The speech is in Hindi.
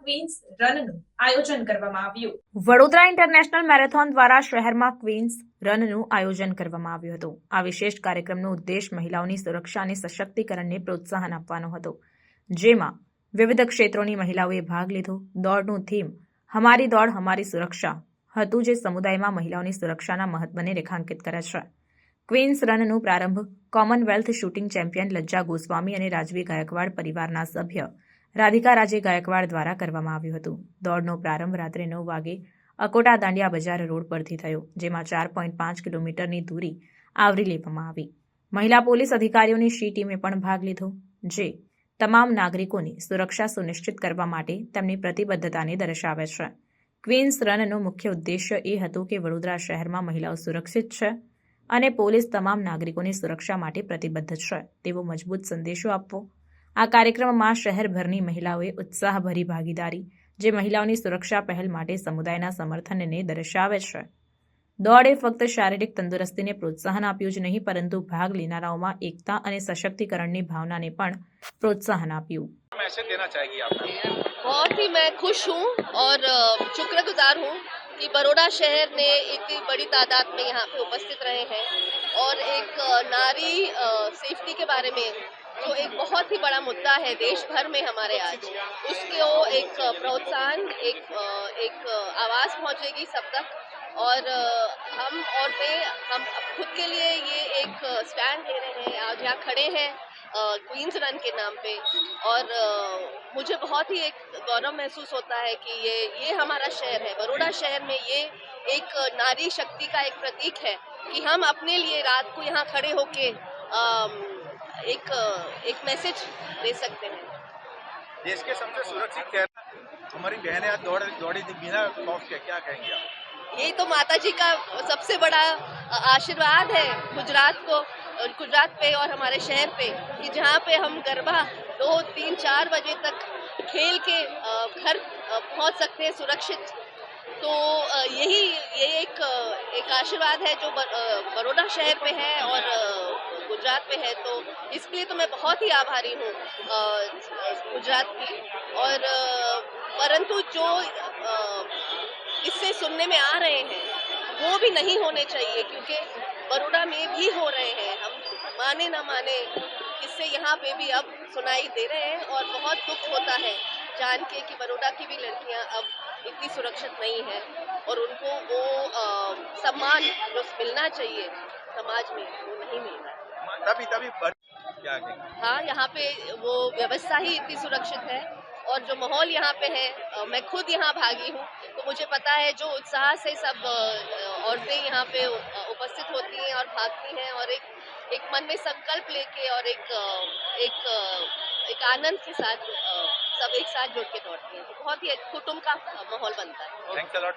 ક્વીન્સ રનનું આયોજન કરવામાં આવ્યું। વડોદરા ઇન્ટરનેશનલ મેરેથોન દ્વારા શહેરમાં ક્વીન્સ રનનું આયોજન કરવામાં આવ્યું હતું। આ વિશેષ કાર્યક્રમનો ઉદ્દેશ મહિલાઓની સુરક્ષા અને સશક્તિકરણને પ્રોત્સાહન આપવાનો હતો, જેમાં વિવિધ ક્ષેત્રોની મહિલાઓએ ભાગ લીધો। દોડનું થીમ હમારી દોડ હમારી સુરક્ષા હતું, જે સમુદાયમાં મહિલાઓની સુરક્ષાના મહત્વને રેખાંકિત કરે છે। ક્વીન્સ રનનો પ્રારંભ કોમનવેલ્થ શૂટિંગ ચેમ્પિયન લજ્જા ગોસ્વામી અને રાજવી ગાયકવાડ પરિવારના સભ્ય રાધિકા રાજે ગાયકવાડ દ્વારા કરવામાં આવ્યું હતું। દોડનો પ્રારંભ રાત્રે 9 વાગે અકોટા દાંડિયા બજાર રોડ પરથી થયો, જેમાં 4.5 કિલોમીટરની દૂરી આવરી લેવામાં આવી। મહિલા પોલીસ અધિકારીઓની શી ટીમે પણ ભાગ લીધો, જે તમામ નાગરિકોની સુરક્ષા સુનિશ્ચિત કરવા માટે તેમની પ્રતિબદ્ધતાને દર્શાવે છે। ક્વીન્સ રનનો મુખ્ય ઉદ્દેશ્ય એ હતો કે વડોદરા શહેરમાં મહિલાઓ સુરક્ષિત છે અને પોલીસ તમામ નાગરિકોની સુરક્ષા માટે પ્રતિબદ્ધ છે તેવો મજબૂત સંદેશો આપવો। આ કાર્યક્રમમાં શહેરભરની મહિલાઓએ ઉત્સાહભરી ભાગીદારી, જે મહિલાઓની સુરક્ષા પહેલ માટે સમુદાયના સમર્થનને દર્શાવે છે। દોડે ફક્ત શારીરિક તંદુરસ્તીને પ્રોત્સાહન આપ્યું જ નહીં, પરંતુ ભાગ લેનારાઓમાં એકતા અને સશક્તિકરણની ભાવનાને પણ પ્રોત્સાહन આપ્યું। बहुत ही मैं खुश हूँ और शुक्रगुजार हूँ कि बड़ौदा शहर ने इतनी बड़ी तादाद में यहाँ पे उपस्थित रहे हैं और एक नारी सेफ्टी के बारे में जो एक बहुत ही बड़ा मुद्दा है देश भर में हमारे आज, उसको एक प्रोत्साहन एक आवाज़ पहुँचेगी सब तक। और हम औरतें हम खुद के लिए ये एक स्टैंड ले रहे हैं, आज यहाँ खड़े हैं क्वींस रन के नाम पे। और मुझे बहुत ही एक गौरव महसूस होता है कि ये हमारा शहर है, बड़ौदा शहर में ये एक नारी शक्ति का एक प्रतीक है कि हम अपने लिए रात को यहाँ खड़े होके एक मैसेज दे सकते हैं। देश के सबसे सुरक्षित शहर हमारी बहनें आज दौड़ी थी बिना खौफ के, क्या कहेंगे आप? ये तो माता जी का सबसे बड़ा आशीर्वाद है गुजरात पे और हमारे शहर पे, कि जहाँ पे हम गरबा 2, 3, 4 बजे तक खेल के घर पहुँच सकते हैं सुरक्षित। तो ये एक आशीर्वाद है जो बड़ौदा शहर पे है और गुजरात पे है। तो इसके लिए तो मैं बहुत ही आभारी हूँ गुजरात की। और परंतु जो इससे सुनने में आ रहे हैं वो भी नहीं होने चाहिए, क्योंकि बड़ौदा में भी हो रहे हैं, हम माने ना माने इससे यहाँ पे भी अब सुनाई दे रहे हैं। और बहुत दुख होता है जान के कि बड़ौदा की भी लड़कियाँ अब इतनी सुरक्षित नहीं है और उनको वो सम्मान जो मिलना चाहिए समाज में वो नहीं मिल रहा है। हाँ, यहाँ पे वो व्यवस्था ही इतनी सुरक्षित है और जो माहौल यहाँ पे है, मैं खुद यहाँ भागी हूँ, तो मुझे पता है जो उत्साह से सब औरतें यहाँ पे उपस्थित होती हैं और भागती हैं और एक मन में संकल्प लेके और एक आनंद के साथ सब एक साथ जुड़ के दौड़ती हैं, तो बहुत ही कुटुंब का माहौल बनता है।